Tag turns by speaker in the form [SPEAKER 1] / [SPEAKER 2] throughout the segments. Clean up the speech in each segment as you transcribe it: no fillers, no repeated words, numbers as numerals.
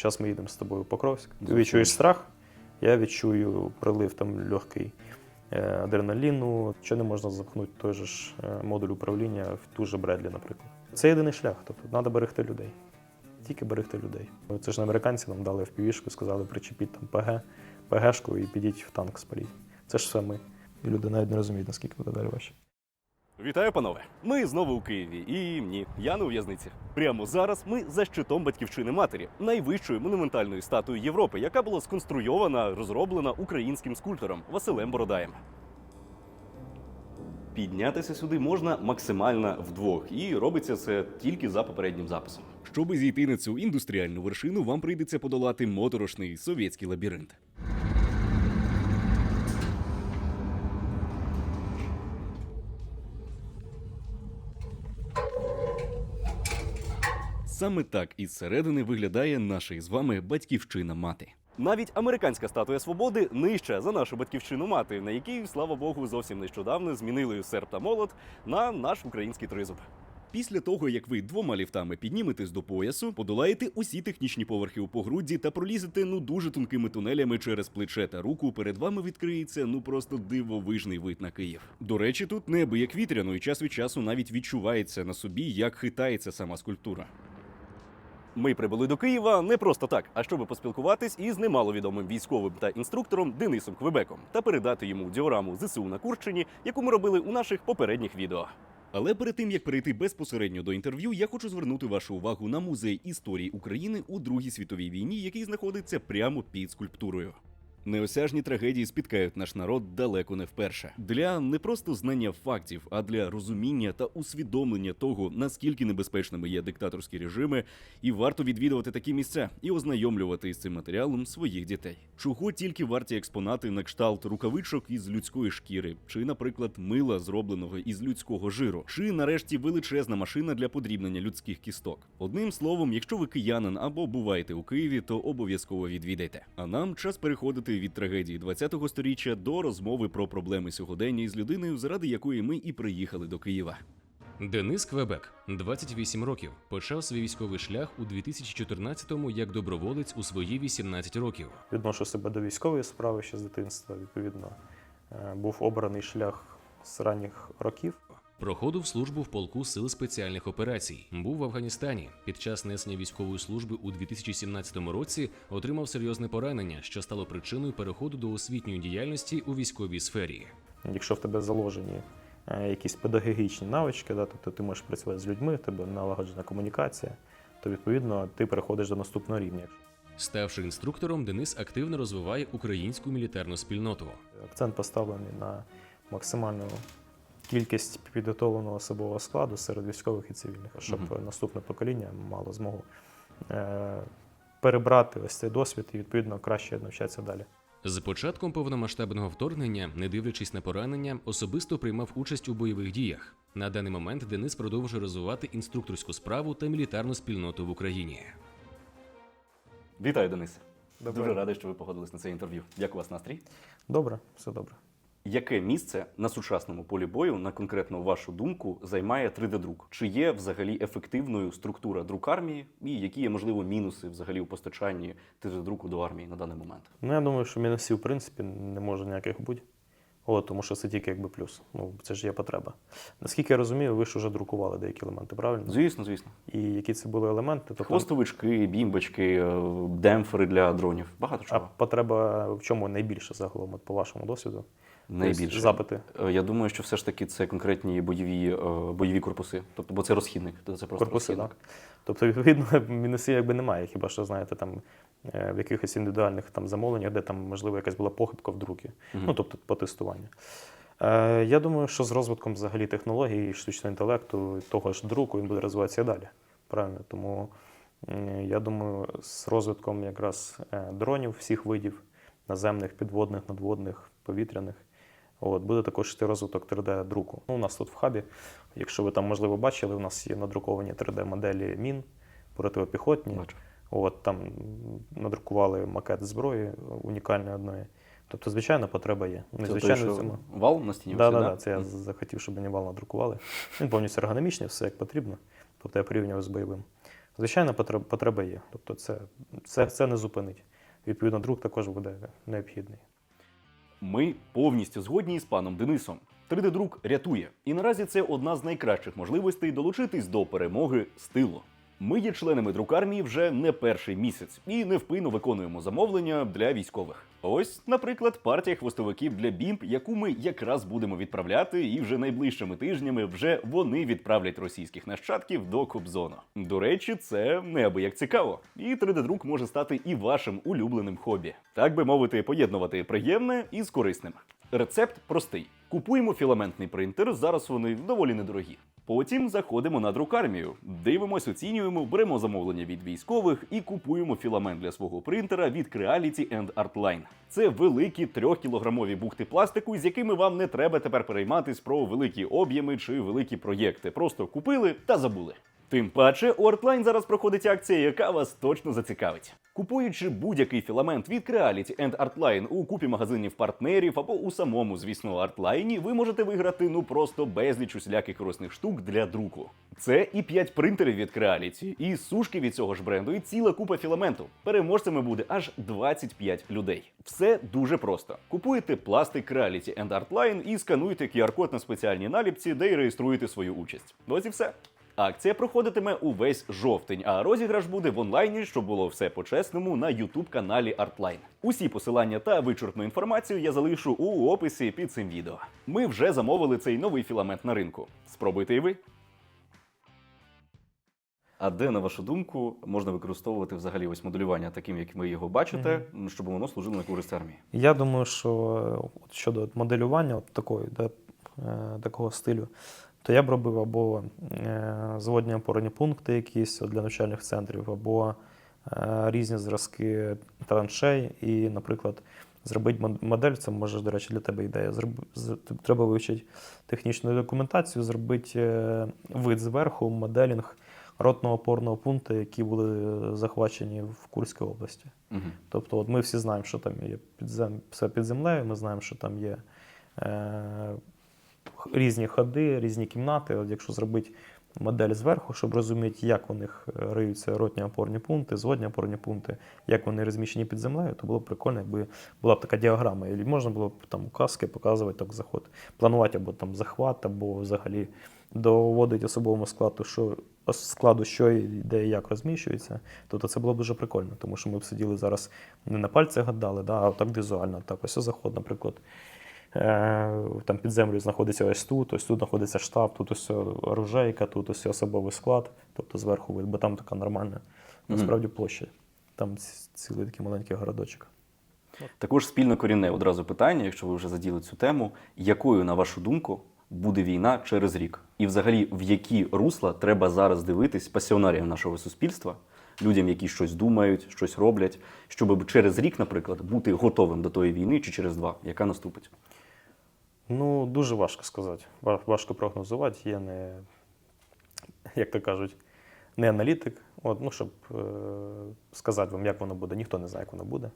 [SPEAKER 1] зараз ми їдемо з тобою в Покровськ. Ти відчуєш страх, я відчую прилив там легкий адреналіну. Що не можна запхнути той же ж модуль управління в ту же Бредлі, наприклад. Це єдиний шлях, тобто треба берегти людей. Тільки берегти людей. Це ж американці нам дали FPV-шку, сказали причепіть там ПГ-шку і підіть в танк спаліть. Це ж все ми. І люди навіть не розуміють, наскільки удари важчі.
[SPEAKER 2] Вітаю, панове! Ми знову у Києві. І ні, я не у в'язниці. Прямо зараз ми за щитом Батьківщини Матері, найвищої монументальної статуї Європи, яка була сконструйована, розроблена українським скульптором Василем Бородаєм. Піднятися сюди можна максимально вдвох, і робиться це тільки за попереднім записом. Щоби зійти на цю індустріальну вершину, вам прийдеться подолати моторошний совєтський лабіринт. Саме так із середини виглядає наша із вами Батьківщина Мати. Навіть американська статуя свободи нижча за нашу Батьківщину Мати, на якій, слава Богу, зовсім нещодавно змінили серп та молот на наш український тризуб. Після того, як ви двома ліфтами підніметесь до поясу, подолаєте усі технічні поверхи у погрудді та пролізете дуже тонкими тунелями через плече та руку, перед вами відкриється просто дивовижний вид на Київ. До речі, тут неабияк вітряно, і час від часу навіть відчувається на собі, як хитається сама скульптура. Ми прибули до Києва не просто так, а щоб поспілкуватись із немаловідомим військовим та інструктором Денисом Квебеком та передати йому діораму ЗСУ на Курщині, яку ми робили у наших попередніх відео. Але перед тим, як перейти безпосередньо до інтерв'ю, я хочу звернути вашу увагу на музей історії України у Другій світовій війні, який знаходиться прямо під скульптурою. Неосяжні трагедії спіткають наш народ далеко не вперше. Для не просто знання фактів, а для розуміння та усвідомлення того, наскільки небезпечними є диктаторські режими, і варто відвідувати такі місця і ознайомлювати із цим матеріалом своїх дітей. Чого тільки варті експонати на кшталт рукавичок із людської шкіри, чи, наприклад, мила, зробленого із людського жиру, чи, нарешті, величезна машина для подрібнення людських кісток. Одним словом, якщо ви киянин або буваєте у Києві, то обов'язково відвідайте. А нам час переходити від трагедії 20-го сторіччя до розмови про проблеми сьогодення із людиною, заради якої ми і приїхали до Києва.
[SPEAKER 3] Денис Квебек, 28 років, почав свій військовий шлях у 2014-му як доброволець у свої 18 років.
[SPEAKER 1] Відношу себе до військової справи ще з дитинства, відповідно. Був обраний шлях з ранніх років.
[SPEAKER 3] Проходив службу в полку сил спеціальних операцій. Був в Афганістані. Під час несення військової служби у 2017 році отримав серйозне поранення, що стало причиною переходу до освітньої діяльності у військовій сфері.
[SPEAKER 1] Якщо в тебе заложені якісь педагогічні навички, тобто ти можеш працювати з людьми, в тебе налагоджена комунікація, то відповідно ти переходиш до наступного рівня.
[SPEAKER 3] Ставши інструктором, Денис активно розвиває українську мілітарну спільноту.
[SPEAKER 1] Акцент поставлений на максимальну кількість підготовленого особового складу серед військових і цивільних, щоб наступне покоління мало змогу перебрати ось цей досвід і, відповідно, краще навчатися далі.
[SPEAKER 3] З початком повномасштабного вторгнення, не дивлячись на поранення, особисто приймав участь у бойових діях. На даний момент Денис продовжує розвивати інструкторську справу та мілітарну спільноту в Україні.
[SPEAKER 2] Вітаю, Денисе.
[SPEAKER 1] Добре.
[SPEAKER 2] Дуже радий, що ви погодились на це інтерв'ю. Як у вас настрій?
[SPEAKER 1] Добре, все добре.
[SPEAKER 2] Яке місце на сучасному полі бою, на конкретно вашу думку, займає 3D-друк? Чи є взагалі ефективною структура друкармії і які є, можливо, мінуси взагалі у постачанні 3D-друку до армії на даний момент?
[SPEAKER 1] Я думаю, що мінусів, в принципі, не може ніяких бути. Тому що це тільки якби плюс. Це ж є потреба. Наскільки я розумію, ви ж вже друкували деякі елементи, правильно?
[SPEAKER 2] Звісно, звісно.
[SPEAKER 1] І які це були елементи? Тобто...
[SPEAKER 2] Хвостовички, бімбочки, демпфери для дронів. Багато
[SPEAKER 1] А
[SPEAKER 2] чого.
[SPEAKER 1] потреба в чому найбільше загалом, по вашому досвіду?
[SPEAKER 2] Найбільше.
[SPEAKER 1] Запити?
[SPEAKER 2] Я думаю, що все ж таки це конкретні бойові корпуси. Тобто, бо це розхідник. Це просто
[SPEAKER 1] Корпуси,
[SPEAKER 2] розхідник.
[SPEAKER 1] так. Тобто, відповідно, мінусів якби немає. Хіба що, знаєте, там в якихось індивідуальних там замовленнях, де там, можливо, якась була похибка в друкі. Тобто, по тестуванню. Я думаю, що з розвитком взагалі технологій, штучного інтелекту, того ж друку, він буде розвиватися і далі. Правильно? Тому я думаю, з розвитком якраз дронів всіх видів, наземних, підводних, надводних, повітряних, буде також йти розвиток 3D-друку. У нас тут в хабі, якщо ви там, можливо, бачили, у нас є надруковані 3D-моделі мін, протипіхотні.
[SPEAKER 2] Бачу.
[SPEAKER 1] Там надрукували макет зброї унікальної одної. Тобто, звичайно, потреба є.
[SPEAKER 2] Звичайно, вал на стіні?
[SPEAKER 1] Так, це я захотів, щоб мені вал надрукували. Він повністю ергономічний, все як потрібно. Тобто я порівнював з бойовим. Звичайно, потреба є. Тобто це не зупинить. Відповідно, друк також буде необхідний.
[SPEAKER 2] Ми повністю згодні із паном Денисом. 3D-друк рятує. І наразі це одна з найкращих можливостей долучитись до перемоги з тилу. Ми є членами друкармії вже не перший місяць і невпинно виконуємо замовлення для військових. Ось, наприклад, партія хвостовиків для БІМП, яку ми якраз будемо відправляти, і вже найближчими тижнями вже вони відправлять російських нащадків до Кобзона. До речі, це неабияк цікаво. І 3D-друк може стати і вашим улюбленим хобі. Так би мовити, поєднувати приємне із корисним. Рецепт простий. Купуємо філаментний принтер, зараз вони доволі недорогі. Потім заходимо на друкармію, дивимось, оцінюємо, беремо замовлення від військових і купуємо філамент для свого принтера від Creality Artline. Це великі 3-кілограмові бухти пластику, з якими вам не треба тепер перейматись про великі об'єми чи великі проєкти. Просто купили та забули. Тим паче, у Artline зараз проходить акція, яка вас точно зацікавить. Купуючи будь-який філамент від Creality Artline у купі магазинів партнерів або у самому, звісно, Artline, ви можете виграти просто безліч усіляких корисних штук для друку. Це і 5 принтерів від Creality, і сушки від цього ж бренду, і ціла купа філаменту. Переможцями буде аж 25 людей. Все дуже просто. Купуєте пластик Creality Artline і скануєте QR-код на спеціальній наліпці, де й реєструєте свою участь. Ось і все. Акція проходитиме увесь жовтень, а розіграш буде в онлайні, щоб було все по-чесному, на YouTube-каналі Artline. Усі посилання та вичерпну інформацію я залишу у описі під цим відео. Ми вже замовили цей новий філамент на ринку. Спробуйте і ви. А де, на вашу думку, можна використовувати взагалі ось моделювання таким, як ви його бачите, щоб воно служило на користь армії?
[SPEAKER 1] Я думаю, що щодо моделювання такого стилю, то я б робив або зводні опорні пункти якісь для навчальних центрів, або різні зразки траншей. І, наприклад, зробити модель, це може, до речі, для тебе ідея. Треба вивчити технічну документацію, зробити вид зверху, моделінг ротного опорного пункту, які були захвачені в Курській області.
[SPEAKER 2] Угу.
[SPEAKER 1] Тобто от ми всі знаємо, що там є все під землею, ми знаємо, що там є різні ходи, різні кімнати. От якщо зробити модель зверху, щоб розуміти, як у них риються ротні опорні пункти, зводні опорні пункти, як вони розміщені під землею, то було б прикольно, якби була б така діаграма. І можна було б там указки показувати так заход, планувати або там захват, або взагалі доводити особовому складу, що і де і як розміщується. Тобто це було б дуже прикольно, тому що ми б сиділи зараз не на пальцях гадали, а так візуально. Так, ось заход, наприклад. Там під землею знаходиться ось тут знаходиться штаб, тут ось оружейка, тут ось особовий склад, тобто зверху вид, бо там така нормальна, насправді, площа. Там цілий такий маленький городочок.
[SPEAKER 2] Також спільнокорінне одразу питання, якщо ви вже заділи цю тему, якою, на вашу думку, буде війна через рік? І взагалі, в які русла треба зараз дивитись пасіонаріям нашого суспільства, людям, які щось думають, щось роблять, щоб через рік, наприклад, бути готовим до тої війни, чи через 2, яка наступить?
[SPEAKER 1] Ну, дуже важко сказати. Важко прогнозувати. Я не, як то кажуть, не аналітик. Щоб сказати вам, як воно буде, ніхто не знає, як воно буде.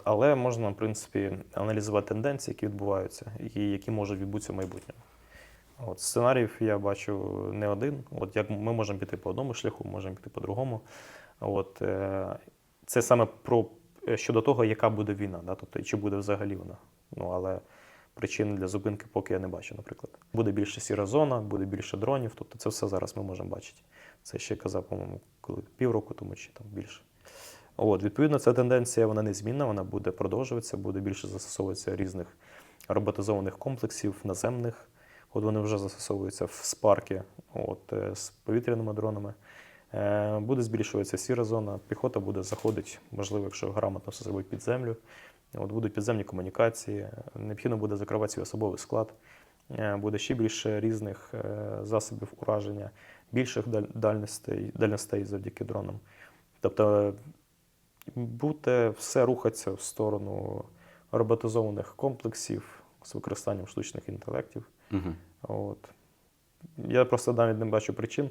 [SPEAKER 1] Але можна, в принципі, аналізувати тенденції, які відбуваються, і які можуть відбутися в майбутньому. Сценаріїв я бачу не один. Як ми можемо піти по одному шляху, можемо піти по другому. Це саме щодо того, яка буде війна, тобто, чи буде взагалі вона. Але причин для зупинки поки я не бачу, наприклад. Буде більше сіра зона, буде більше дронів, тобто це все зараз ми можемо бачити. Це ще казав, по-моєму, коли півроку тому чи там більше. Відповідно, ця тенденція, вона незмінна, вона буде продовжуватися, буде більше застосовуватися різних роботизованих комплексів, наземних. Вони вже застосовуються в спарки з повітряними дронами. Буде збільшуватися сіра зона, піхота буде заходити, можливо, якщо грамотно все зробити під землю. Будуть підземні комунікації, необхідно буде закривати свій особовий склад, буде ще більше різних засобів ураження, більших дальностей завдяки дронам. Тобто буде все рухатися в сторону роботизованих комплексів з використанням штучних інтелектів.
[SPEAKER 2] Угу.
[SPEAKER 1] Я просто навіть не бачу причин,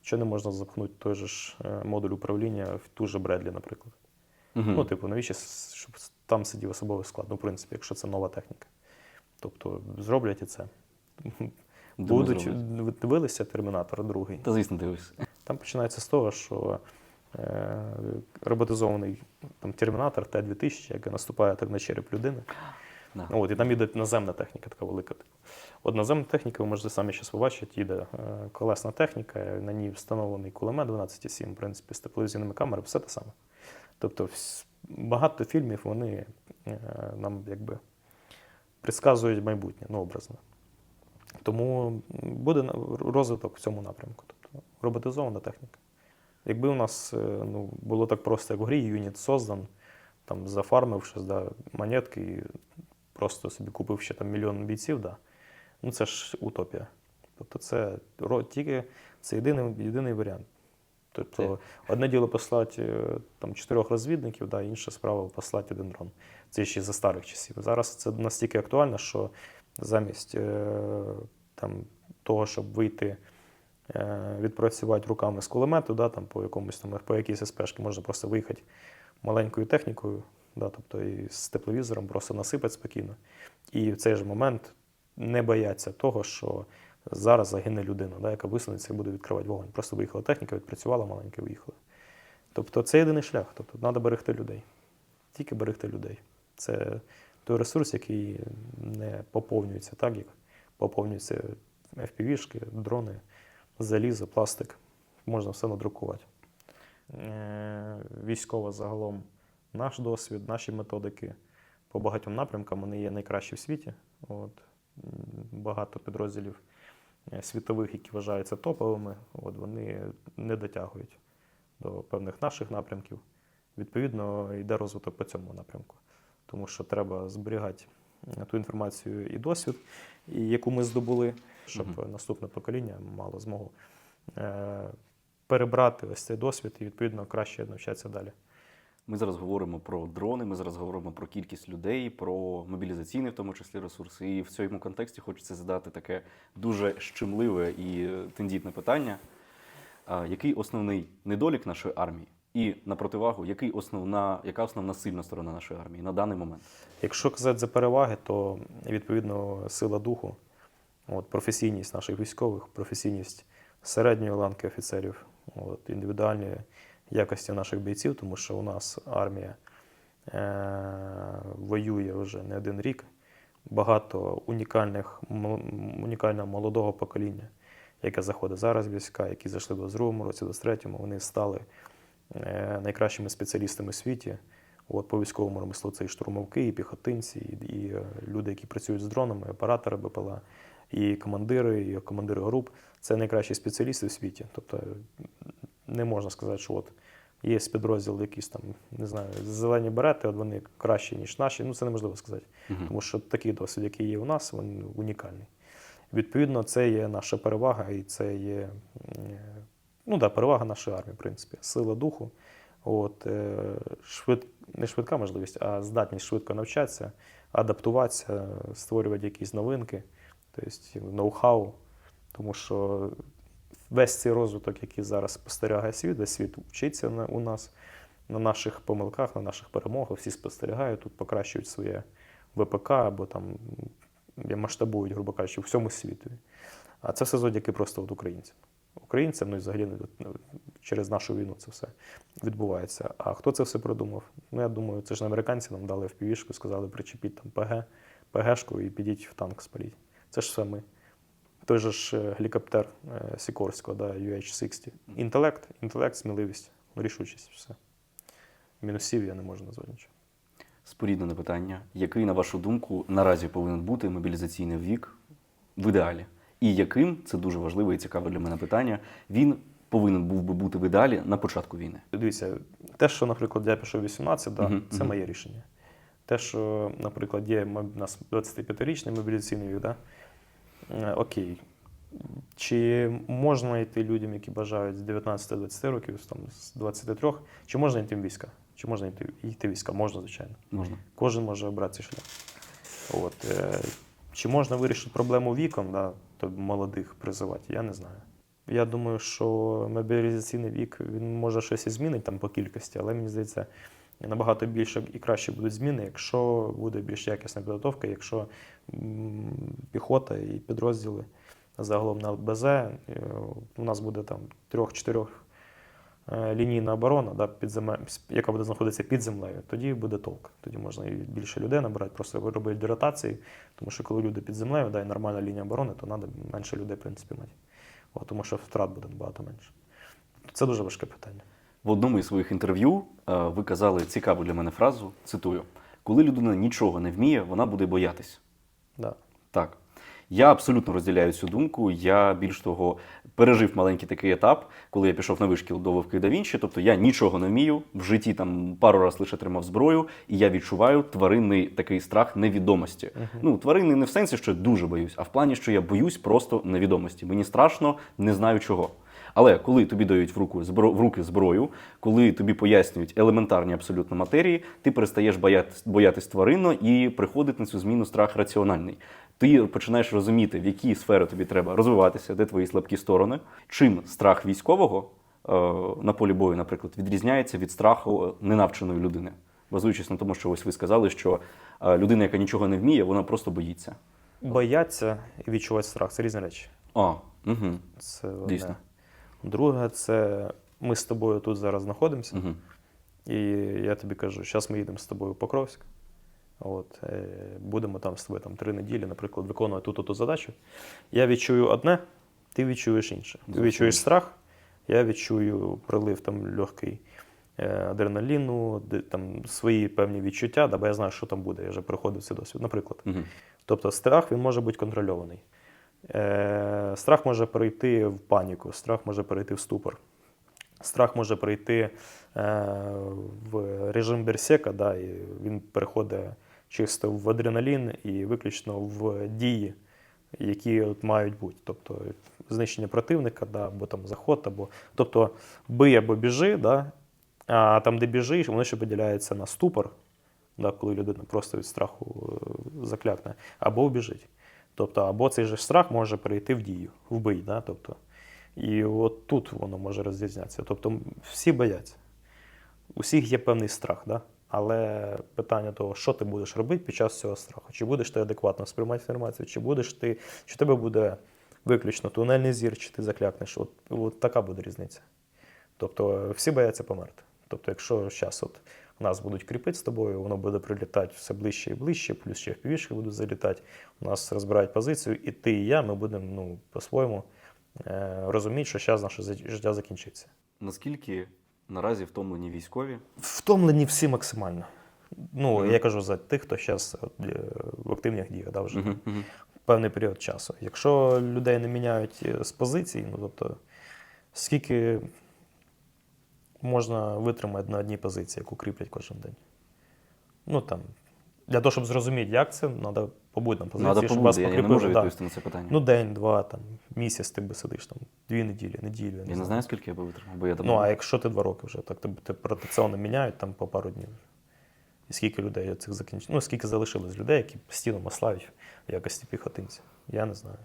[SPEAKER 1] що не можна запхнути той же ж модуль управління в ту же Бредлі, наприклад.
[SPEAKER 2] Угу.
[SPEAKER 1] Навіщо, щоб там сидів особовий склад, в принципі, якщо це нова техніка. Тобто зроблять і це. Дивилися «Термінатор» 2».
[SPEAKER 2] Та, звісно, дивився.
[SPEAKER 1] Там починається з того, що роботизований там, термінатор Т-2000, який наступає так на череп людини.
[SPEAKER 2] Да.
[SPEAKER 1] От, і там їде наземна техніка, така велика. От наземна техніка, ви можете самі зараз побачити, їде колесна техніка, на ній встановлений кулемет 12,7, в принципі, з тепловізійними камерами, все те саме. Тобто багато фільмів, вони нам якби предсказують майбутнє, ну, образно. Тому буде розвиток в цьому напрямку, тобто роботизована техніка. Якби у нас ну, було так просто, як в грі, юніт создан, там зафармивши монетки і просто собі купив ще там мільйон бійців, да. Ну це ж утопія. Тобто це тільки це єдиний варіант. Тобто одне діло послати там 4 розвідників, да, інша справа послати 1 дрон. Це ще за старих часів. Зараз це настільки актуально, що замість там, того, щоб вийти відпрацювати руками з кулемету, да, там, по якійсь СПшці, можна просто виїхати маленькою технікою, да, тобто і з тепловізором просто насипати спокійно. І в цей же момент не бояться того, що зараз загине людина, да, яка висунеться і буде відкривати вогонь. Просто виїхала техніка, відпрацювала, маленька виїхала. Тобто це єдиний шлях. Тобто треба берегти людей. Тільки берегти людей. Це той ресурс, який не поповнюється так, як поповнюються FPV-шки, дрони, залізо, пластик. Можна все надрукувати. Військово загалом наш досвід, наші методики по багатьом напрямкам, вони є найкращі в світі. От. Багато підрозділів світових, які вважаються топовими, от, вони не дотягують до певних наших напрямків. Відповідно, йде розвиток по цьому напрямку. Тому що треба зберігати ту інформацію і досвід, яку ми здобули, щоб наступне покоління мало змогу перебрати ось цей досвід і, відповідно, краще навчатися далі.
[SPEAKER 2] Ми зараз говоримо про дрони, ми зараз говоримо про кількість людей, про мобілізаційний, в тому числі, ресурс. І в цьому контексті хочеться задати таке дуже щемливе і тендітне питання. Який основний недолік нашої армії? І на противагу, яка основна сильна сторона нашої армії на даний момент?
[SPEAKER 1] Якщо казати за переваги, то, відповідно, сила духу, от, професійність наших військових, професійність середньої ланки офіцерів, от, індивідуальні якості наших бійців, тому що у нас армія воює вже не 1 рік. Багато унікального молодого покоління, яке заходить зараз в війська, які зайшли в 22-му році, в 23-му, вони стали найкращими спеціалістами в світі. От, по військовому ремеслу це і штурмовики, і піхотинці, і люди, які працюють з дронами, оператори БПЛА, і командири груп. Це найкращі спеціалісти в світі. Тобто не можна сказати, що от є підрозділ якісь там, не знаю, зелені берети, от вони кращі, ніж наші. Ну, це неможливо сказати. Тому що такий досвід, який є у нас, він унікальний. Відповідно, це є наша перевага, і це є перевага нашої армії, в принципі. Сила духу, от, не швидка можливість, а здатність швидко навчатися, адаптуватися, створювати якісь новинки, тобто ноу-хау. Тому що весь цей розвиток, який зараз спостерігає світ, весь світ вчиться у нас, на наших помилках, на наших перемогах, всі спостерігають, тут покращують своє ВПК або там масштабують, грубо кажучи, у всьому світу. А це все завдяки просто от українцям. Українцям, ну і взагалі через нашу війну це все відбувається. А хто це все придумав? Ну, я думаю, це ж американці нам дали FPV-шку, сказали, причепіть там ПГ-шку і підіть в танк спаліть. Це ж все ми. Той же ж гелікоптер Сікорського, да, UH-60. Інтелект, сміливість, рішучість, все. Мінусів я не можу назвати нічого.
[SPEAKER 2] Споріднене питання. Який, на вашу думку, наразі повинен бути мобілізаційний вік в ідеалі? І яким, це дуже важливе і цікаве для мене питання, він повинен був би бути в ідеалі на початку війни?
[SPEAKER 1] Дивіться, те, що, наприклад, я пішов 18, да, це моє рішення. Те, що, наприклад, є у нас 25-річний мобілізаційний вік, да, окей. Чи можна йти людям, які бажають з 19-20 років, там, з 23, чи можна йти в війська? Чи можна йти в війська? Можна, звичайно.
[SPEAKER 2] Можна.
[SPEAKER 1] Кожен може обрати цей шлях. От, чи можна вирішити проблему віком, да, то молодих призивати? Я не знаю. Я думаю, що мобілізаційний вік, він може щось і змінить там по кількості, але мені здається, набагато більше і краще будуть зміни, якщо буде більш якісна підготовка, якщо піхота і підрозділи загалом на ЛБЗ, у нас буде там 3-4 лінійна оборона, да, яка буде знаходитися під землею, тоді буде толк. Тоді можна і більше людей набирати, просто робити ротації, тому що коли люди під землею, да, і нормальна лінія оборони, то треба менше людей, в принципі, мати. Тому що втрат буде набагато менше. Це дуже важке питання.
[SPEAKER 2] В одному із своїх інтерв'ю ви казали цікаву для мене фразу, цитую: «Коли людина нічого не вміє, вона буде боятись».
[SPEAKER 1] Да.
[SPEAKER 2] Так. Я абсолютно розділяю цю думку. Я, більш того, пережив маленький такий етап, коли я пішов на вишкіл до Вовки да Вінчі. Тобто я нічого не вмію, в житті там пару раз лише тримав зброю, і я відчуваю тваринний такий страх невідомості. Ну, тваринний не в сенсі, що я дуже боюсь, а в плані, що я боюсь просто невідомості. Мені страшно, не знаю чого. Але коли тобі дають в руки зброю, коли тобі пояснюють елементарні абсолютно матерії, ти перестаєш боятись тваринно, і приходить на цю зміну страх раціональний. Ти починаєш розуміти, в які сфери тобі треба розвиватися, де твої слабкі сторони. Чим страх військового на полі бою, наприклад, відрізняється від страху ненавченої людини. Базуючись на тому, що ось ви сказали, що людина, яка нічого не вміє, вона просто боїться.
[SPEAKER 1] Бояться і відчувати страх – це різні речі.
[SPEAKER 2] Угу.
[SPEAKER 1] Це одне.
[SPEAKER 2] Дійсно.
[SPEAKER 1] Друге, це ми з тобою тут зараз знаходимося,
[SPEAKER 2] Угу.
[SPEAKER 1] і я тобі кажу, зараз ми їдемо з тобою в Покровськ, будемо там з тобою 3 неділі, наприклад, виконувати ту задачу. Я відчую одне, ти відчуєш інше. Ти відчуєш страх, я відчую прилив легкий адреналіну, свої певні відчуття, бо я знаю, що там буде, я вже проходив цей досвід, наприклад.
[SPEAKER 2] Угу.
[SPEAKER 1] Тобто страх, він може бути контрольований. Страх може перейти в паніку, страх може перейти в ступор. Страх може перейти в режим берсерка, і він переходить чисто в адреналін і виключно в дії, які мають бути. Тобто знищення противника, або заход, тобто бий або біжи, а там, де біжиш, воно ще поділяється на ступор, коли людина просто від страху заклякне, або біжить. Тобто, або цей же страх може перейти в дію, в бій. Тобто, і от тут воно може розрізнятися. Тобто, всі бояться. У всіх є певний страх, але питання того, що ти будеш робити під час цього страху. Чи будеш ти адекватно сприймати інформацію, чи в тебе буде виключно тунельний зір, чи ти заклякнеш. От така буде різниця. Тобто, всі бояться померти. Тобто, якщо зараз нас будуть кріпити з тобою, воно буде прилітати все ближче і ближче, плюс ще впівішки будуть залітати, у нас розбирають позицію, і ти, і я, ми будемо по-своєму розуміти, що зараз наше життя закінчиться.
[SPEAKER 2] Наскільки наразі втомлені військові?
[SPEAKER 1] Втомлені всі максимально. Я кажу за тих, хто зараз в активних діях, вже певний період часу. Якщо людей не міняють з позицій, тобто скільки можна витримати на одній позиції, яку кріплять кожен день. Для того, щоб зрозуміти, як це, треба побути на позиції, щоб вас покріпили.
[SPEAKER 2] Я не можу відповісти на це питання.
[SPEAKER 1] День, 2, місяць ти би сидиш, 2 неділі, неділю.
[SPEAKER 2] Я не знаю, скільки я би витримав, бо я
[SPEAKER 1] а якщо ти 2 роки вже, так тебе ротаційно міняють по пару днів. І скільки людей цих закінчили, скільки залишилось людей, які постійно маслають в якості піхотинців. Я не знаю.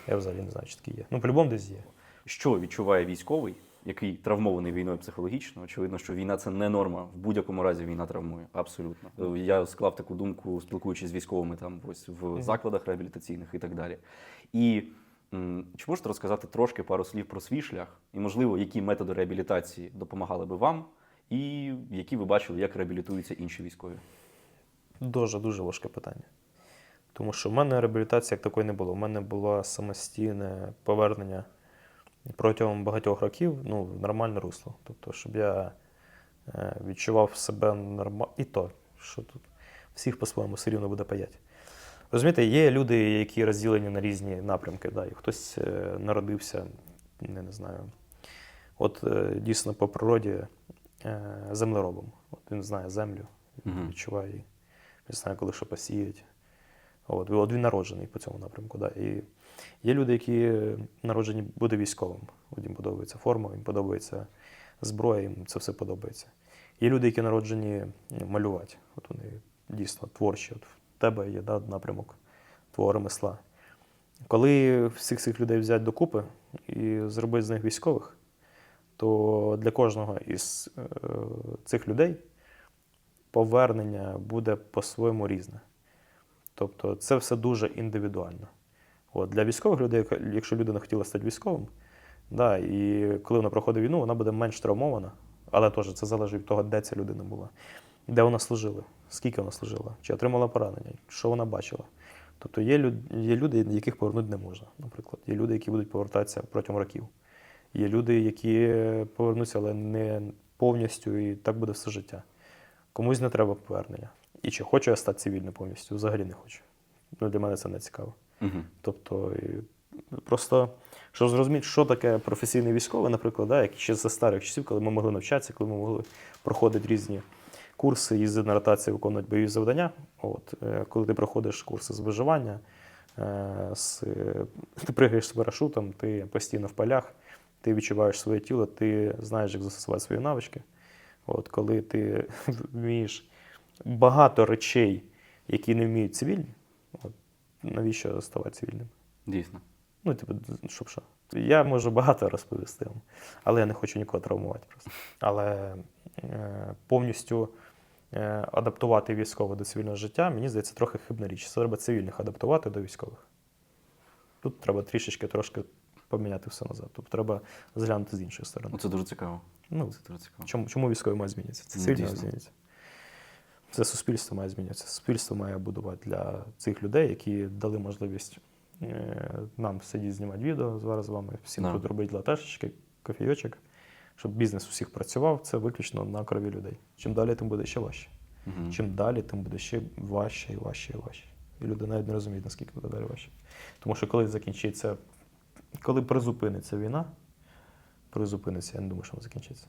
[SPEAKER 1] Я взагалі не знаю, чи такі є. По-любому десь є.
[SPEAKER 2] Що відчуває військовий, який травмований війною психологічно? Очевидно, що війна – це не норма. В будь-якому разі війна травмує. Абсолютно. Я склав таку думку, спілкуючись з військовими в закладах реабілітаційних і так далі. І чи можете розказати трошки пару слів про свій шлях? І, можливо, які методи реабілітації допомагали би вам? І які ви бачили, як реабілітуються інші військові?
[SPEAKER 1] Дуже важке питання. Тому що в мене реабілітації як такої не було. У мене було самостійне повернення протягом багатьох років в нормальне русло. Тобто, щоб я відчував себе нормально. І то, що тут всіх по-своєму все рівно буде паять. Розумієте, є люди, які розділені на різні напрямки. І хтось народився, не знаю, дійсно по природі землеробом. Він знає землю, відчуває її, він знає, коли що посіять. Він народжений по цьому напрямку. І є люди, які народжені бути військовим. Їм подобається форма, їм подобається зброя, їм це все подобається. Є люди, які народжені малювати. Вони дійсно творчі. В тебе є напрямок твого ремесла. Коли всіх цих людей взяти докупи і зробити з них військових, то для кожного із цих людей повернення буде по-своєму різне. Тобто це все дуже індивідуально. От, для військових людей, якщо людина хотіла стати військовим, да, і коли вона проходить війну, вона буде менш травмована, але теж це залежить від того, де ця людина була, де вона служила, скільки вона служила, чи отримала поранення, що вона бачила. Тобто є люди, яких повернути не можна, наприклад. Є люди, які будуть повертатися протягом років. Є люди, які повернуться, але не повністю, і так буде все життя. Комусь не треба повернення. І чи хочу я стати цивільним повністю? Взагалі не хочу. Ну, для мене це не цікаво. Тобто, просто, щоб зрозуміти, що таке професійний військовий, наприклад, да, як ще за старих часів, коли ми могли навчатися, коли ми могли проходити різні курси, їздити на ротації, виконувати бойові завдання. От, коли ти проходиш курси з виживання, ти пригаєш з парашутом, ти постійно в полях, ти відчуваєш своє тіло, ти знаєш, як застосувати свої навички. От, коли ти вмієш багато речей, які не вміють цивільні, от, навіщо ставати цивільним?
[SPEAKER 2] Дійсно.
[SPEAKER 1] Ну, типу, щоб що. Я можу багато розповісти вам, але я не хочу нікого травмувати просто. Але повністю адаптувати військових до цивільного життя, мені здається, трохи хибна річ. Це треба цивільних адаптувати до військових. Тут треба трошки поміняти все назад. Тобто треба зглянути з іншої сторони.
[SPEAKER 2] Це дуже цікаво.
[SPEAKER 1] Ну,
[SPEAKER 2] Це дуже цікаво.
[SPEAKER 1] чому військові мають змінитися? Це
[SPEAKER 2] Ну,
[SPEAKER 1] цивільні
[SPEAKER 2] дійсно.
[SPEAKER 1] мають змінитися. Це суспільство має змінитися. Суспільство має будувати для цих людей, які дали можливість нам сидіти, знімати відео зараз з вами, всім
[SPEAKER 2] Да.
[SPEAKER 1] тут робити латешечки, кофійочок, щоб бізнес усіх працював, це виключно на крові людей. Чим далі, тим буде ще важче. Чим далі, тим буде ще важче і важче і важче. І люди навіть не розуміють, наскільки буде далі важче. Тому що коли призупиниться війна, я не думаю, що вона закінчиться.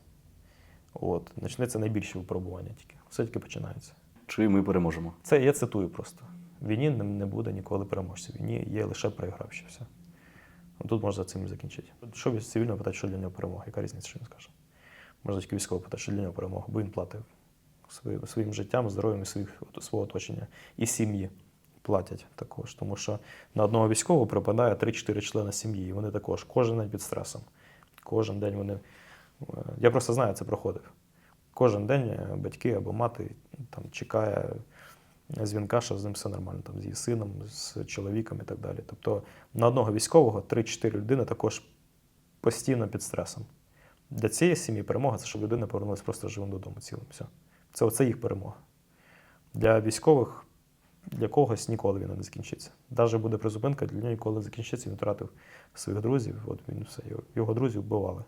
[SPEAKER 1] От, почнеться найбільші випробування тільки. Все тільки починається.
[SPEAKER 2] Чи ми переможемо?
[SPEAKER 1] Це я цитую просто. В війні не буде ніколи переможця. В війні є лише програвші. Все. Тут можна цим закінчити. Що від цивільного питати, що для нього перемога? Яка різниця, що він скаже? Можна тільки військово питати, що для нього перемога, бо він платив своїм життям, здоров'ям і свого оточення. І сім'ї платять також. Тому що на одного військового припадає 3-4 члени сім'ї. І вони також кожен день під стресом. Кожен день вони... Я просто знаю, це проходив. Кожен день батьки або мати там чекає дзвінка, що з ним все нормально, там, з її сином, з чоловіком і так далі. Тобто на одного військового 3-4 людини також постійно під стресом. Для цієї сім'ї перемога – це щоб людина повернулася просто живим додому цілим. Все. Це їх перемога. Для військових, для когось ніколи війна не закінчиться. Навіть буде призупинка, для нього ніколи не закінчиться, він втратив своїх друзів, от він все, його друзів вбивали.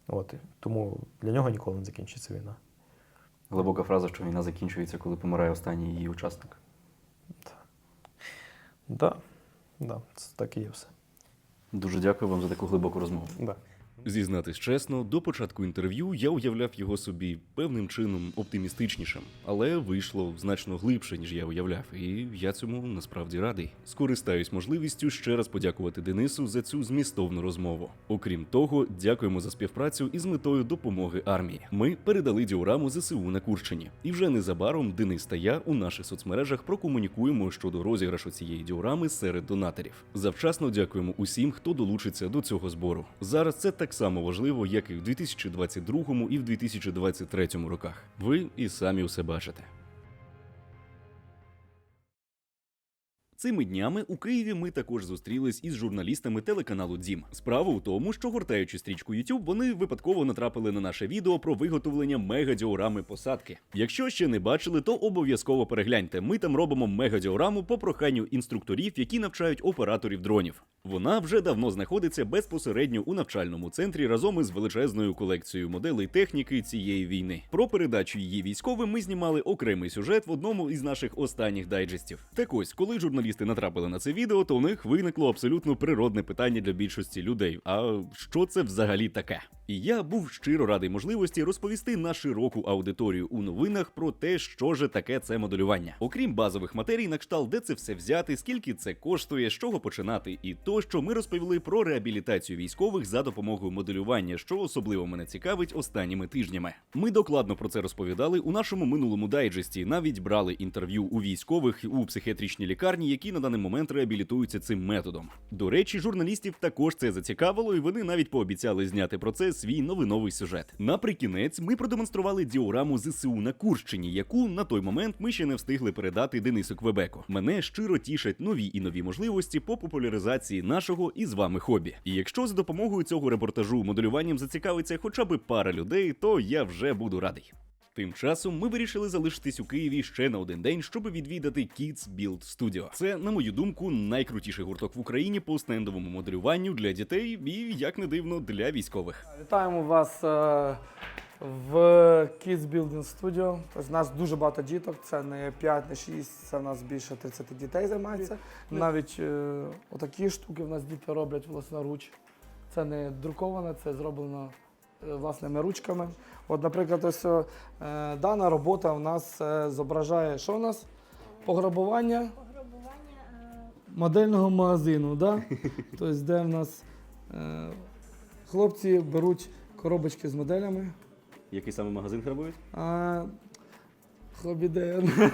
[SPEAKER 1] От, тому для нього ніколи не закінчиться війна.
[SPEAKER 2] Глибока фраза, що війна закінчується, коли помирає останній її учасник.
[SPEAKER 1] Так, це так і є все.
[SPEAKER 2] Дуже дякую вам за таку глибоку розмову.
[SPEAKER 1] Да.
[SPEAKER 2] Зізнатись чесно, до початку інтерв'ю я уявляв його собі певним чином оптимістичнішим, але вийшло значно глибше, ніж я уявляв, і я цьому насправді радий. Скористаюсь можливістю ще раз подякувати Денису за цю змістовну розмову. Окрім того, дякуємо за співпрацю із метою допомоги армії. Ми передали діораму ЗСУ на Курщині, і вже незабаром Денис та я у наших соцмережах прокомунікуємо щодо розіграшу цієї діорами серед донаторів. Завчасно дякуємо усім, хто долучиться до цього збору. Зараз це так само важливо, як і в 2022 і в 2023 роках. Ви і самі усе бачите. Цими днями у Києві ми також зустрілись із журналістами телеканалу «Дім». Справа у тому, що гортаючи стрічку YouTube, вони випадково натрапили на наше відео про виготовлення мегадіорами посадки. Якщо ще не бачили, то обов'язково перегляньте. Ми там робимо мегадіораму по проханню інструкторів, які навчають операторів дронів. Вона вже давно знаходиться безпосередньо у навчальному центрі разом із величезною колекцією моделей техніки цієї війни. Про передачу її військовим ми знімали окремий сюжет в одному із наших останніх дайджестів. Так ось, коли журналісти натрапили на це відео, то у них виникло абсолютно природне питання для більшості людей. А що це взагалі таке? І я був щиро радий можливості розповісти на широку аудиторію у новинах про те, що же таке це моделювання. Окрім базових матерій, на кшталт, де це все взяти, скільки це коштує, з чого починати і тощо, ми розповіли про реабілітацію військових за допомогою моделювання, що особливо мене цікавить останніми тижнями. Ми докладно про це розповідали у нашому минулому дайджесті, навіть брали інтерв'ю у військових у психіатричній лікарні, які на даний момент реабілітуються цим методом. До речі, журналістів також це зацікавило, і вони навіть пообіцяли зняти про це свій новий сюжет. Наприкінець ми продемонстрували діораму ЗСУ на Курщині, яку на той момент ми ще не встигли передати Денису Квебеку. Мене щиро тішать нові і нові можливості по популяризації нашого і з вами хобі. І якщо за допомогою цього репортажу моделюванням зацікавиться хоча б пара людей, то я вже буду радий. Тим часом ми вирішили залишитись у Києві ще на один день, щоб відвідати Kids Build Studio. Це, на мою думку, найкрутіший гурток в Україні по стендовому моделюванню для дітей і, як не дивно, для військових.
[SPEAKER 4] Вітаємо вас в Kids Building Studio. Тобто, у нас дуже багато діток, це не 5, не 6, це в нас більше 30 дітей займається. Навіть отакі штуки в нас діти роблять власноруч. Це не друковано, це зроблено власними ручками. От, наприклад, ось дана робота у нас зображає, що у нас? Пограбування модельного магазину, да? Тобто, де в нас хлопці беруть коробочки з моделями.
[SPEAKER 2] Який саме магазин грабують?
[SPEAKER 4] Хобіден.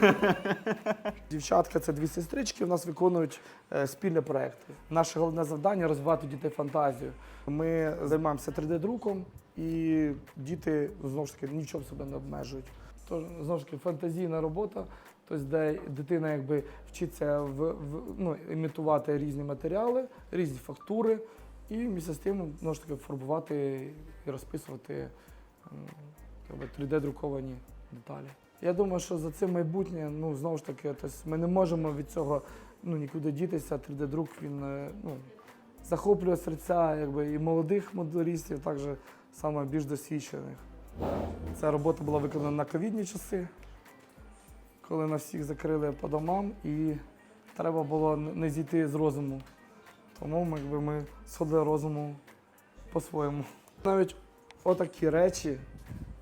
[SPEAKER 4] Дівчатка, це 2 сестрички, у нас виконують спільні проекти. Наше головне завдання – розвивати у дітей фантазію. Ми займаємося 3D-друком, і діти, знову ж таки, ні в чому себе не обмежують. Тож, знову ж таки, фантазійна робота, тобто, де дитина якби вчиться імітувати різні матеріали, різні фактури, і місце з тим, знову ж таки, фарбувати і розписувати 3D-друковані деталі. Я думаю, що за цим майбутнє, знову ж таки, тобто ми не можемо від цього нікуди дітися. 3D-друк, він захоплює серця якби, і молодих моделістів, також саме більш досвідчених. Ця робота була виконана на ковідні часи, коли нас всіх закрили по домам і треба було не зійти з розуму. Тому ми сходили розуму по-своєму. Навіть отакі речі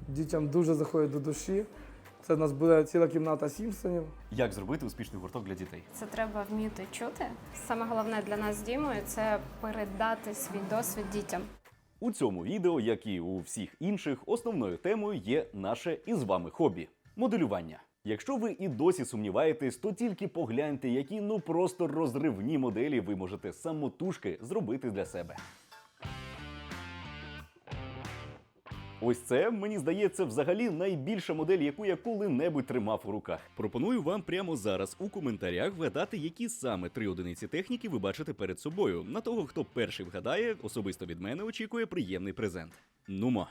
[SPEAKER 4] дітям дуже заходять до душі. Це в нас буде ціла кімната Сімпсонів.
[SPEAKER 2] Як зробити успішний гурток для дітей?
[SPEAKER 5] Це треба вміти чути. Саме головне для нас з Дімою – це передати свій досвід дітям.
[SPEAKER 2] У цьому відео, як і у всіх інших, основною темою є наше із вами хобі – моделювання. Якщо ви і досі сумніваєтесь, то тільки погляньте, які просто розривні моделі ви можете самотужки зробити для себе. Ось це, мені здається, взагалі найбільша модель, яку я коли-небудь тримав у руках. Пропоную вам прямо зараз у коментарях вгадати, які саме 3 одиниці техніки ви бачите перед собою. На того, хто перший вгадає, особисто від мене очікує приємний презент. Нумо.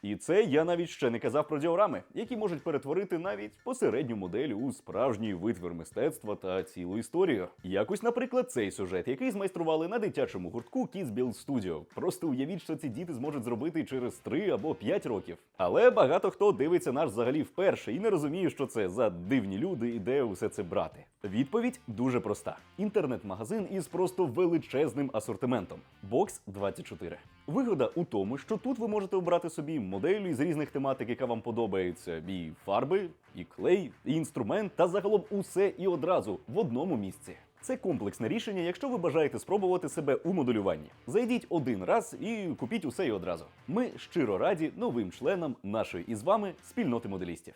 [SPEAKER 2] І це я навіть ще не казав про діорами, які можуть перетворити навіть посередню модель у справжній витвір мистецтва та цілу історію. Якось, наприклад, цей сюжет, який змайстрували на дитячому гуртку Kids Build Studio. Просто уявіть, що ці діти зможуть зробити через 3 або 5 років. Але багато хто дивиться наш взагалі вперше і не розуміє, що це за дивні люди і де усе це брати. Відповідь дуже проста. Інтернет-магазин із просто величезним асортиментом. Box24. Вигода у тому, що тут ви можете обрати собі модель із різних тематик, яка вам подобається, і фарби, і клей, і інструмент, та загалом усе і одразу в одному місці. Це комплексне рішення, якщо ви бажаєте спробувати себе у моделюванні. Зайдіть один раз і купіть усе і одразу. Ми щиро раді новим членам нашої із вами спільноти моделістів.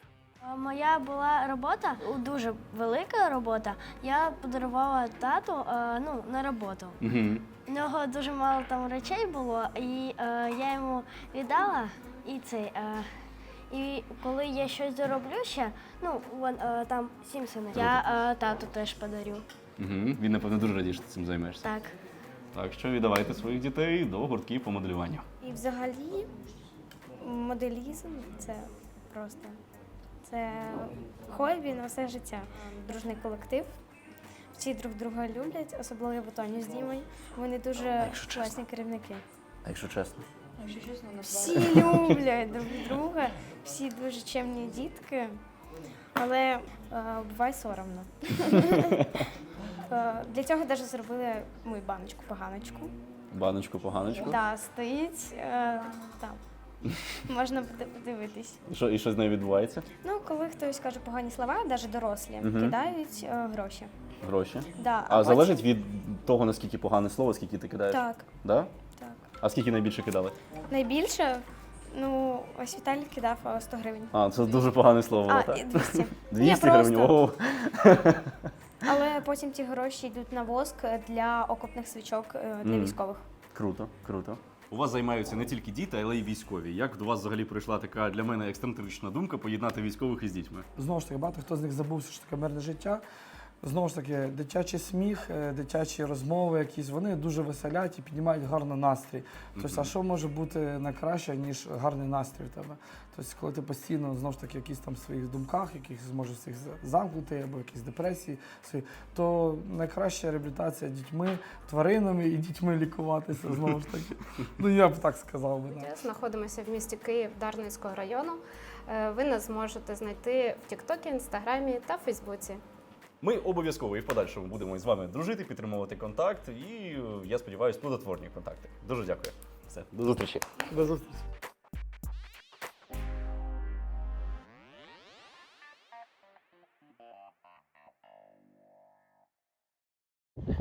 [SPEAKER 6] Моя була робота, дуже велика робота. Я подарувала тату на роботу. У нього дуже мало там речей було, і я йому віддала. І коли я щось зроблю ще, там Сімпсони, я тату теж подарю.
[SPEAKER 2] Він, напевно, дуже радий, що ти цим займаєшся.
[SPEAKER 6] Так.
[SPEAKER 2] Так що віддавайте своїх дітей до гуртків по моделюванню.
[SPEAKER 7] І взагалі моделізм це просто хобі на все життя. Дружний колектив. Всі друг друга люблять, особливо Тоню з Дімою. Вони дуже класні керівники.
[SPEAKER 2] А якщо чесно?
[SPEAKER 7] Всі люблять друг друга, всі дуже чемні дітки, але буває соромно. Для цього навіть зробили мою баночку-поганочку.
[SPEAKER 2] Баночку-поганочку?
[SPEAKER 7] Так, стоїть там. Можна подивитись.
[SPEAKER 2] І що з нею відбувається?
[SPEAKER 7] Коли хтось каже погані слова, навіть дорослі, кидають гроші.
[SPEAKER 2] Гроші?
[SPEAKER 7] Да,
[SPEAKER 2] А залежить від того, наскільки погане слово, скільки ти кидаєш?
[SPEAKER 7] Так.
[SPEAKER 2] Да?
[SPEAKER 7] Так.
[SPEAKER 2] А скільки найбільше кидали?
[SPEAKER 7] Найбільше, ось Віталій кидав 100 гривень.
[SPEAKER 2] А, це дуже погане слово.
[SPEAKER 7] А, і 200.
[SPEAKER 2] 200
[SPEAKER 7] Ні,
[SPEAKER 2] гривень?
[SPEAKER 7] просто.
[SPEAKER 2] Ого.
[SPEAKER 7] Але потім ті гроші йдуть на воск для окопних свічок для військових.
[SPEAKER 2] Круто, круто. у вас займаються не тільки діти, але й військові. Як до вас взагалі прийшла така для мене ексцентрична думка поєднати військових із дітьми?
[SPEAKER 4] Знову ж таки, багато хто з них забувся, що таке мирне життя. Знову ж таки, дитячий сміх, дитячі розмови якісь, вони дуже веселять і піднімають гарно настрій. Тобто, а що може бути найкраще, ніж гарний настрій в тебе? Тобто, коли ти постійно, знову ж таки, якісь там в своїх думках, якихось, може, всіх замкнутий, або якісь депресії, то найкраща реабілітація дітьми, тваринами і дітьми лікуватися, знову ж таки. Ну, я б так сказав би.
[SPEAKER 5] Ми знаходимося в місті Київ, Дарницького району. Ви нас зможете знайти в Тіктокі, Інстаграмі та Фейсбуці.
[SPEAKER 2] Ми обов'язково і в подальшому будемо з вами дружити, підтримувати контакт і, я сподіваюся, плодотворні контакти. Дуже дякую. Все, до зустрічі.
[SPEAKER 4] До зустрічі.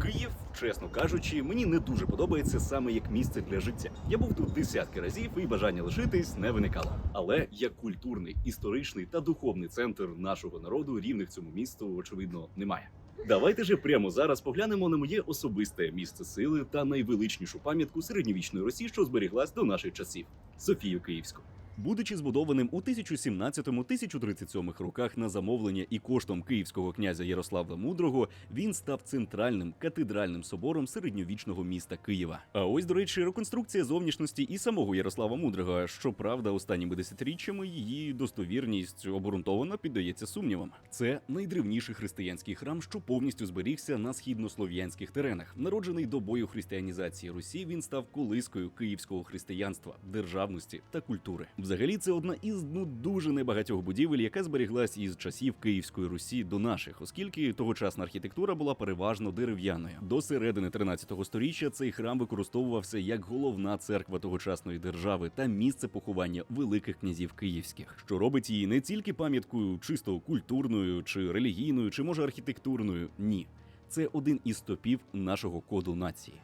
[SPEAKER 2] Київ, чесно кажучи, мені не дуже подобається саме як місце для життя. Я був тут десятки разів і бажання лишитись не виникало. Але як культурний, історичний та духовний центр нашого народу рівних цьому місту, очевидно, немає. Давайте же прямо зараз поглянемо на моє особисте місце сили та найвеличнішу пам'ятку середньовічної Русі, що зберіглась до наших часів – Софію Київську. Будучи збудованим у 1017-1037 роках на замовлення і коштом київського князя Ярослава Мудрого, він став центральним катедральним собором середньовічного міста Києва. А ось, до речі, реконструкція зовнішності і самого Ярослава Мудрого. Щоправда, останніми десятиріччями її достовірність обґрунтовано піддається сумнівам. Це найдревніший християнський храм, що повністю зберігся на східнослов'янських теренах. Народжений до бою християнізації Русі, він став колискою київського християнства, державності та культури. Взагалі, це одна із дуже небагатьох будівель, яка зберіглась із часів Київської Русі до наших, оскільки тогочасна архітектура була переважно дерев'яною. До середини 13 століття цей храм використовувався як головна церква тогочасної держави та місце поховання великих князів київських, що робить її не тільки пам'яткою чисто культурною чи релігійною, чи може архітектурною. Ні. Це один із стопів нашого коду нації.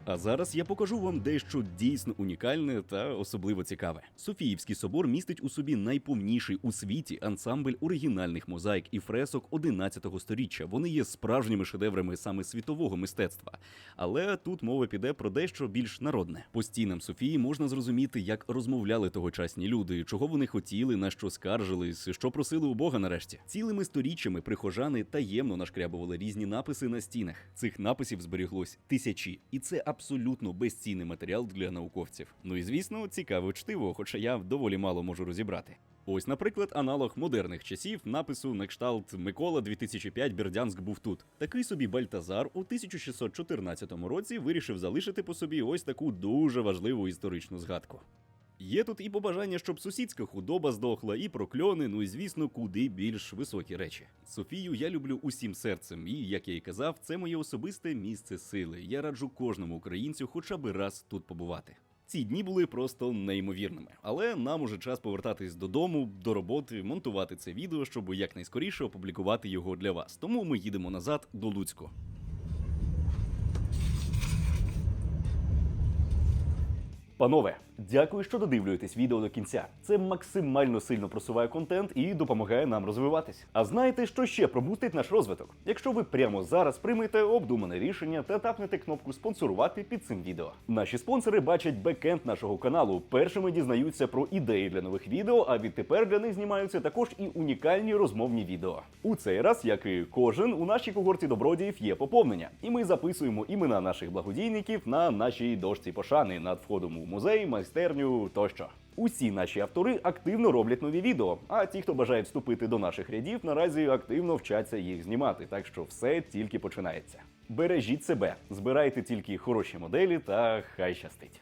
[SPEAKER 2] А зараз я покажу вам дещо дійсно унікальне та особливо цікаве. Софіївський собор містить у собі найповніший у світі ансамбль оригінальних мозаїк і фресок 11 століття. Вони є справжніми шедеврами саме світового мистецтва. Але тут мова піде про дещо більш народне. По стінам Софії можна зрозуміти, як розмовляли тогочасні люди, чого вони хотіли, на що скаржились, що просили у Бога нарешті. Цілими сторіччями прихожани таємно нашкрябували різні написи на стінах. Цих написів зберіглось тисячі. І це абсолютно безцінний матеріал для науковців. Ну і, звісно, цікаве чтиво, хоча я доволі мало можу розібрати. Ось, наприклад, аналог модерних часів напису на кшталт «Микола 2005 Бердянськ був тут». Такий собі Бальтазар у 1614 році вирішив залишити по собі ось таку дуже важливу історичну згадку. Є тут і побажання, щоб сусідська худоба здохла, і прокльони, ну і, звісно, куди більш високі речі. Софію я люблю усім серцем, і, як я й казав, це моє особисте місце сили. Я раджу кожному українцю хоча б раз тут побувати. Ці дні були просто неймовірними. Але нам уже час повертатись додому, до роботи, монтувати це відео, щоб якнайскоріше опублікувати його для вас. Тому ми їдемо назад до Луцьку. Панове, дякую, що додивлюєтесь відео до кінця. Це максимально сильно просуває контент і допомагає нам розвиватись. А знаєте, що ще пробустить наш розвиток? Якщо ви прямо зараз приймете обдумане рішення та тапнете кнопку «Спонсорувати» під цим відео. Наші спонсори бачать бекенд нашого каналу, першими дізнаються про ідеї для нових відео, а відтепер для них знімаються також і унікальні розмовні відео. У цей раз, як і кожен, у нашій когорті добродіїв є поповнення. І ми записуємо імена наших благодійників на нашій дошці пошани над входом у музей, майстерню тощо. Усі наші автори активно роблять нові відео, а ті, хто бажає вступити до наших рядів, наразі активно вчаться їх знімати, так що все тільки починається. Бережіть себе, збирайте тільки хороші моделі та хай щастить.